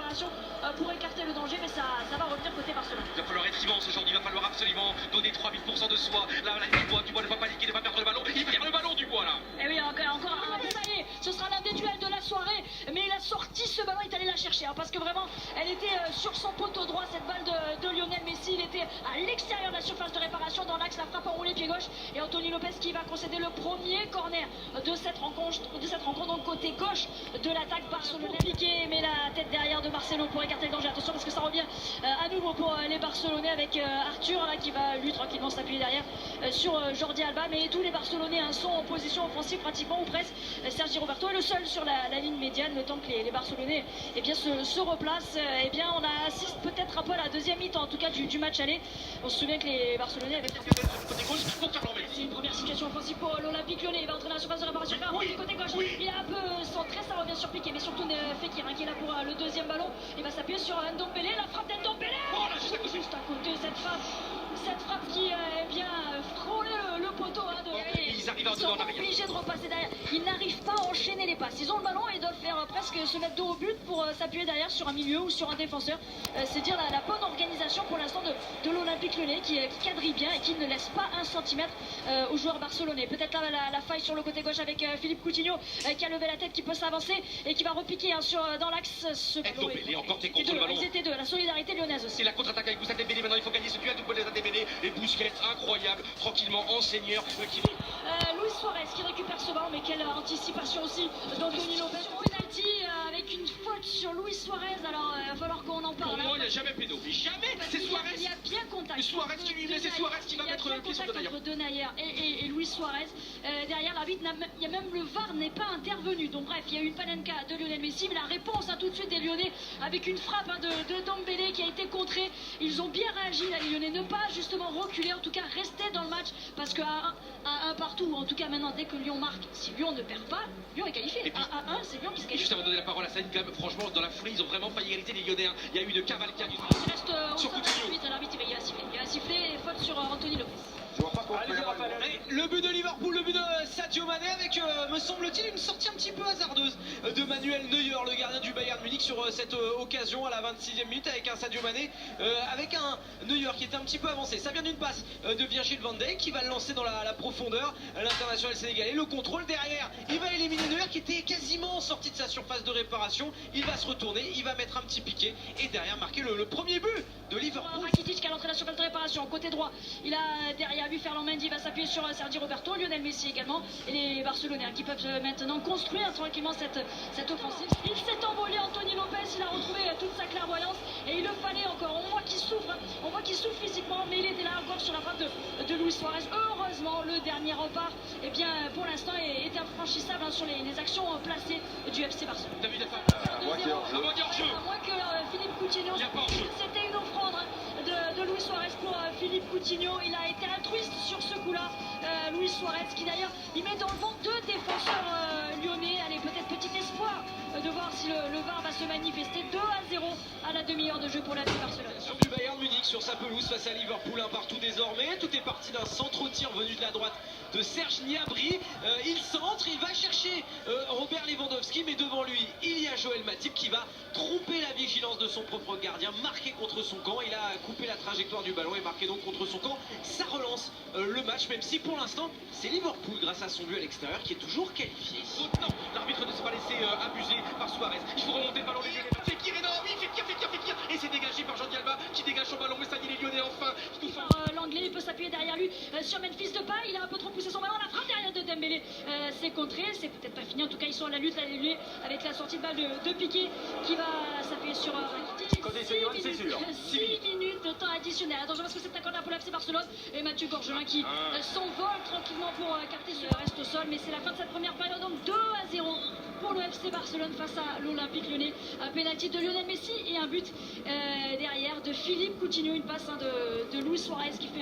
réparation pour écarter le danger, mais ça va revenir côté Barcelone. Il va falloir être immense aujourd'hui, il va falloir absolument donner 3000% de soi. Là, Dubois ne va pas liquider, ne va pas perdre le ballon. Il perd le ballon, Dubois là. Et oui, encore un détaillé. Ce sera l'un des duels de la soirée, mais il a sorti ce ballon, il est allé la chercher, hein, parce que vraiment, elle était sur son poteau droit, cette balle de Lionel Messi. Il était à l'extérieur de la surface de réparation, dans l'axe, la frappe enroulée pied gauche, et Anthony Lopez qui va concéder le premier corner de cette rencontre, donc côté gauche de l'attaque barcelonaise. Piqué, mais la tête derrière de Marcelo pour écarter le danger. Attention parce que ça revient à nouveau pour les Barcelonais avec Arthur là, qui va lui tranquillement s'appuyer derrière sur Jordi Alba, mais tous les Barcelonais sont en position offensive pratiquement ou presque. Sergi Roberto est le seul sur la ligne médiane, le temps que les Barcelonais se replacent. On assiste peut-être un peu à la deuxième mi-temps en tout cas du match aller. On se souvient que les Barcelonais avaient c'est une première situation offensive pour l'Olympique Lyonnais. Il va entrer dans la surface de réparation côté gauche. Il est un peu centré, ça revient sur Piqué, mais surtout Fekir qui est là pour le deuxième ballon. Il va s'appuyer sur Ndombele, la frappe d'Ndombele juste à côté, cette frappe qui frôlait le poteau. Ils arrivent sont obligés de repasser derrière. Ils n'arrivent pas à enchaîner les passes. Ils ont le ballon et ils doivent faire presque se mettre dos au but pour s'appuyer derrière sur un milieu ou sur un défenseur. C'est dire la bonne organisation pour l'instant de l'Olympique Lyonnais qui quadrille bien et qui ne laisse pas un centimètre aux joueurs barcelonais. Peut-être là la faille sur le côté gauche avec Philippe Coutinho qui a levé la tête, qui peut s'avancer et qui va repiquer dans l'axe. Ce ballon est emporté contre le ballon. Ils étaient deux, la solidarité lyonnaise aussi. C'est la contre-attaque avec Moussa Dembélé. Maintenant il faut gagner ce duel de Moussa Dembélé et Busquets, incroyable, tranquillement en seigneur. Luis Suarez qui récupère ce ballon, mais quelle anticipation aussi d'Anthony Lopez. Penalty avec une faute sur Luis Suarez. Alors il va falloir qu'on en parle. Pour moi il n'y a jamais pédo. Jamais. C'est Suarez. Il y a bien contact. Suarez qui lui met, c'est Suarez qui va mettre le pied sur Denayer et Luis Suarez. Derrière l'arbitre, il y a même le VAR n'est pas intervenu. Donc bref, il y a eu une panenka de Lionel Messi, mais la réponse tout de suite des Lyonnais avec une frappe de Ndombele qui a été contrée. Ils ont bien réagi les Lyonnais, ne pas justement reculer, en tout cas rester dans le match, parce qu'à un partout, en tout cas maintenant dès que Lyon marque, si Lyon ne perd pas, Lyon est qualifié. À 1, c'est Lyon qui se qualifie. Juste avant de donner la parole à Saïd Gam, franchement dans la folie ils ont vraiment failli égaliser les Lyonnais. Il y a eu une cavalcade. Il reste sur l'arbitre, il va siffler et faute sur Anthony Lopez. Le but de Liverpool, le but de Sadio Mané avec, me semble-t-il, une sortie un petit peu hasardeuse de Manuel Neuer, le gardien du Bayern Munich, sur cette occasion à la 26e minute avec un Sadio Mané, avec un Neuer qui était un petit peu avancé. Ça vient d'une passe de Virgil van Dijk qui va le lancer dans la profondeur. L'international sénégalais, le contrôle derrière, il va éliminer Neuer qui était quasiment sorti de sa surface de réparation. Il va se retourner, il va mettre un petit piqué et derrière marquer le premier but de Liverpool. Rakitic qui a l'entrée de la surface de réparation, côté droit. Il a derrière lui Ferland Mendy, va s'appuyer sur Sergi Roberto, Lionel Messi également, et les Barcelonais qui peuvent maintenant construire tranquillement cette offensive. Il s'est envolé Anthony Lopez, il a retrouvé toute sa clairvoyance et il le fallait encore. On voit qu'il souffre physiquement, mais il était là encore sur la frappe de Luis Suarez. Heureusement, le dernier rempart, pour l'instant est infranchissable sur les actions placées du FC Barcelone. T'as vu la fin À moins que Philippe Coutinho, c'était une offrande de Luis Suarez pour Philippe Coutinho. Il a été altruiste sur ce coup-là. Luis Suarez qui d'ailleurs il met dans le vent deux défenseurs lyonnais. Allez, peut-être petit espoir de voir si le VAR va se manifester. 2-0 à la demi-heure de jeu pour la Barcelone. Sur du Bayern Munich sur sa pelouse face à Liverpool, un partout désormais. Tout est parti d'un centre-tir venu de la droite de Serge Gnabry. Il centre, il va chercher Robert Lewandowski, mais devant lui il y a Joël Matip qui va tromper la vigilance de son propre gardien, marqué contre son camp. Il a coupé la trajectoire du ballon et marqué donc contre son camp. Ça relance le match, même si pour l'instant c'est Liverpool grâce à son but à l'extérieur qui est toujours qualifié. Non, l'arbitre ne s'est pas laissé abuser par Suarez. Il faut remonter le ballon. Fekir énorme, Fekir et c'est dégagé par Jordi Alba qui dégage son ballon. Mais ça y est, les Lyonnais enfin. L'anglais il peut s'appuyer derrière lui sur Memphis Depay. Il a un peu trop poussé son ballon. La frappe derrière de Dembélé, c'est contré. C'est peut-être pas fini. En tout cas, ils sont à la lutte avec la sortie de balle de Piqué qui va s'appuyer sur Rakitic. 6 minutes de temps additionnel. Attention parce que c'est un corner pour l'FC Barcelone et Mathieu Gorgelin qui s'envole tranquillement pour capter ce reste au sol. Mais c'est la fin de cette première période, donc 2-0 pour le FC Barcelone face à l'Olympique Lyonnais. Un pénalty de Lionel Messi et un but derrière de Philippe Coutinho. Une passe de Luis Suarez qui fait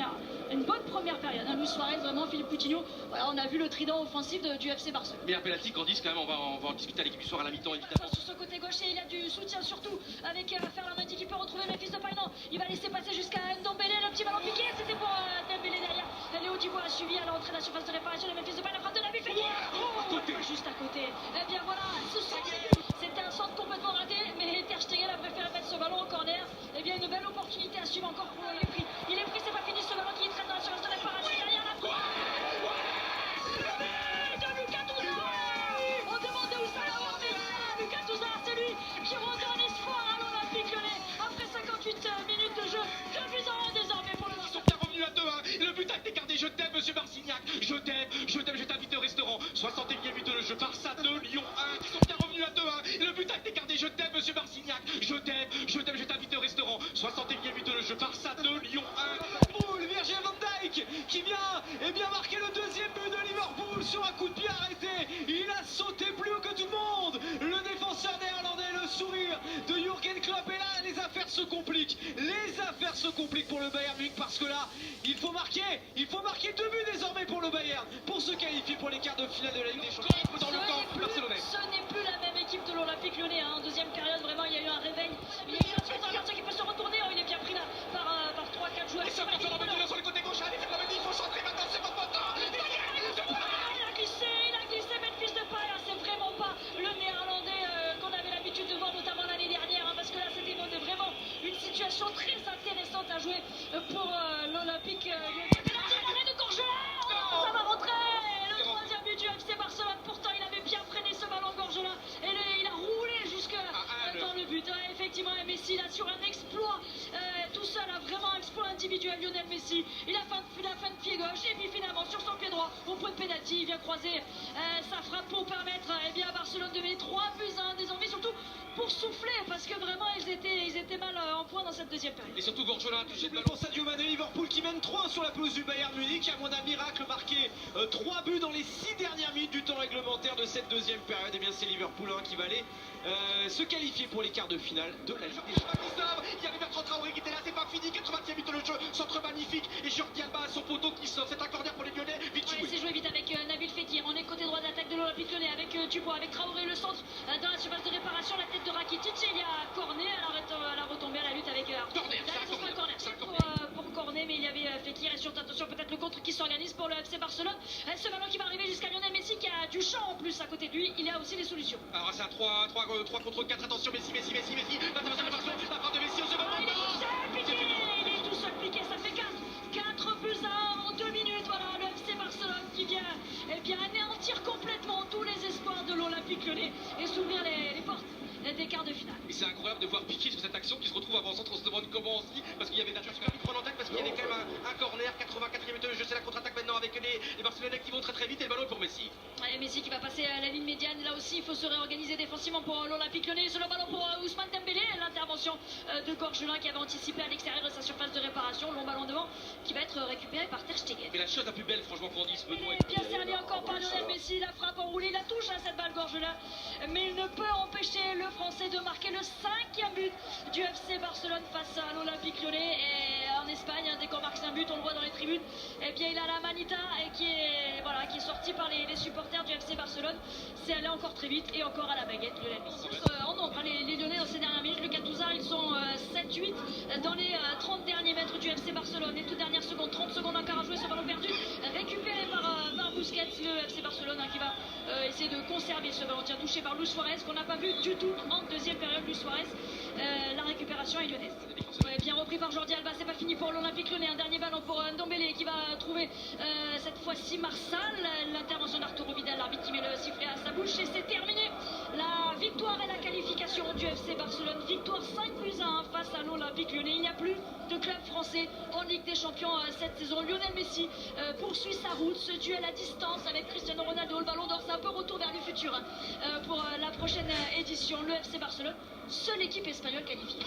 une bonne première période. Luis Suarez, vraiment, Philippe Coutinho. Voilà, on a vu le trident offensif du FC Barcelone. Mais un pénalty grandisse quand même, on va en discuter à l'équipe du soir à la mi-temps évidemment. Sur ce côté gauche, il a du soutien surtout avec Ferland Mendy qui peut retrouver Memphis Depay. Non, il va laisser passer jusqu'à Ndombele, le petit ballon piqué, c'était pour Dembélé derrière. Léo Dubois a suivi à l'entrée de la surface de réparation de Memphis Depay, la frappe de Naby Fekir. Juste à côté. Eh bien voilà, c'était un centre complètement raté, mais Ter Stegen a préféré 61e minute de jeu, Barça 2, Lyon 1, qui sont bien revenus à 2-1. Le but a été gardé, je t'aime monsieur Marcignac, je t'aime, je t'invite au restaurant. 61e minute de jeu, Barça 2, Lyon 1. Virgil van Dijk qui vient marquer le deuxième but de Liverpool sur un coup de pied arrêté. Il a sauté plus haut que tout le monde. Le défenseur néerlandais, le sourire de Jürgen Klopp. Et là, les affaires se compliquent. Les affaires se compliquent pour le Bayern Munich parce que là, il faut marquer 2 buts désormais pour le Bayern pour se qualifier pour les quarts de finale de la Ligue des Champions. Dans le camp barcelonais. Ce n'est plus la même équipe de l'Olympique Lyonnais. En deuxième période, vraiment, il y a eu un réveil. Il y a eu un centre qui peut se retourner. Il est bien pris là par 3-4 joueurs. Et ça va faire la balle sur le côté gauche. Allez, il faut centrer maintenant, c'est pas potent. Il a glissé, Memphis Depay. C'est vraiment pas le néerlandais qu'on avait l'habitude de voir, notamment l'année dernière. Parce que là, c'était vraiment une situation très intéressante à jouer pour l'Olympique Lyonnais. L'arrêt de Gorgela. Ça va rentrer. Le troisième but du FC Barcelone. Pourtant, il avait bien freiné ce ballon Gorgela. Et il a roulé jusque dans le but. Effectivement, Messi, là, sur un exploit tout seul, vraiment un exploit individuel, Lionel Messi. Il a fin de pied gauche. Et puis finalement, sur son pied droit, au point de pénalty, il vient croiser sa frappe pour permettre à Barcelone de mener 3-1 désormais, surtout pour souffler, parce que vraiment, ils étaient mal en point dans cette deuxième période. Et surtout Gorgela a touché le ballon. Pour Sadio Mané, Liverpool qui mène 3 sur la pelouse du Bayern Munich. À moins d'un miracle, marqué 3 buts dans les 6 dernières minutes du temps réglementaire de cette deuxième période. Et bien c'est Liverpool qui va aller se qualifier pour les quarts de finale de la Ligue des Champions. Il y avait Bertrand Traoré qui était là, c'est pas fini. 80e minute de jeu, centre magnifique. Et Jordi Alba à son poteau qui sort. C'est un corner pour les Lyonnais. Vite joué. C'est joué vite avec Nabil Fekir. On est côté droit d'attaque de l'Olympique Lyonnais avec Dubois, avec Traoré, le centre dans la surface de réparation, la tête de Rakitic. Il y a corner à la retombée à la lutte avec Corner, c'est un corner. Pour corner, mais il y avait Fekir et surtout attention peut-être le contre qui s'organise pour le FC Barcelone. Ce ballon qui va arriver jusqu'à Lionel Messi qui a du champ en plus à côté de lui. Il a aussi des solutions. Alors c'est un 3 contre 4. Attention Messi. L'intervention de Barcelone, la frappe de Messi au second. Il est tout seul piqué, ça fait 4-1 en 2 minutes. Voilà, le FC Barcelone qui vient anéantir complètement tous les espoirs de l'Olympique Lyonnais et s'ouvrir les portes des quarts de finale. Et c'est incroyable de voir Piqué sur cette action qui se retrouve avant-centre. On se demande comment aussi, parce qu'il y avait déjà super vite prendre en tête, parce qu'il y avait quand même un corner, 84e minute de jeu, c'est la contre-attaque maintenant avec les Barcelonais qui vont très vite et le ballon est pour Messi. Allez, Messi qui va passer à la ligne médiane. Là aussi, il faut se réorganiser défensivement pour l'Olympique Lyonnais. C'est le ballon pour Ousmane Dembélé. L'intervention de Gorgelin qui avait anticipé à l'extérieur de sa surface de réparation. Long ballon devant qui va être récupéré par Ter Stegen. Mais la chose la plus belle, franchement, qu'on dise, Benoît. Bien servi encore par Lionel Messi. La frappe enroulée, la touche à cette balle Gorgelin. Mais il ne peut empêcher le Français de marquer le 5e but du FC Barcelone face à l'Olympique Lyonnais. Et en Espagne, dès qu'on marque un but, on le voit dans les tribunes, et bien il a la manita et qui est sortie par les supporters du FC Barcelone. C'est allé encore très vite et encore à la baguette Lionel Messi. En nombre, les Lyonnais dans ces dernières minutes, Lucas Touzard, ils sont 7-8 dans les 30 derniers mètres du FC Barcelone. Les toutes dernières secondes, 30 secondes encore à jouer, ce ballon perdu, récupéré par Busquets, le FC Barcelone qui va essayer de conserver ce ballon. Tiens, touché par Luis Suarez, qu'on n'a pas vu du tout en deuxième période. Luis Suarez, la récupération est lyonnaise. Bien repris par Jordi Alba, c'est pas fini pour l'Olympique Lyonnais. Un dernier ballon pour Ndombele qui va trouver cette fois-ci Marsal. L'intervention d'Arturo Vidal, l'arbitre qui met le sifflet à sa bouche et c'est terminé. La victoire et la qualification du FC Barcelone. Victoire 5-1 face à l'Olympique Lyonnais. Il n'y a plus de club français en Ligue des Champions cette saison. Lionel Messi poursuit sa route, ce duel à distance avec Cristiano Ronaldo. Le ballon d'or, c'est un peu retour vers le futur pour la prochaine édition. Le FC Barcelone, seule équipe espagnole qualifiée.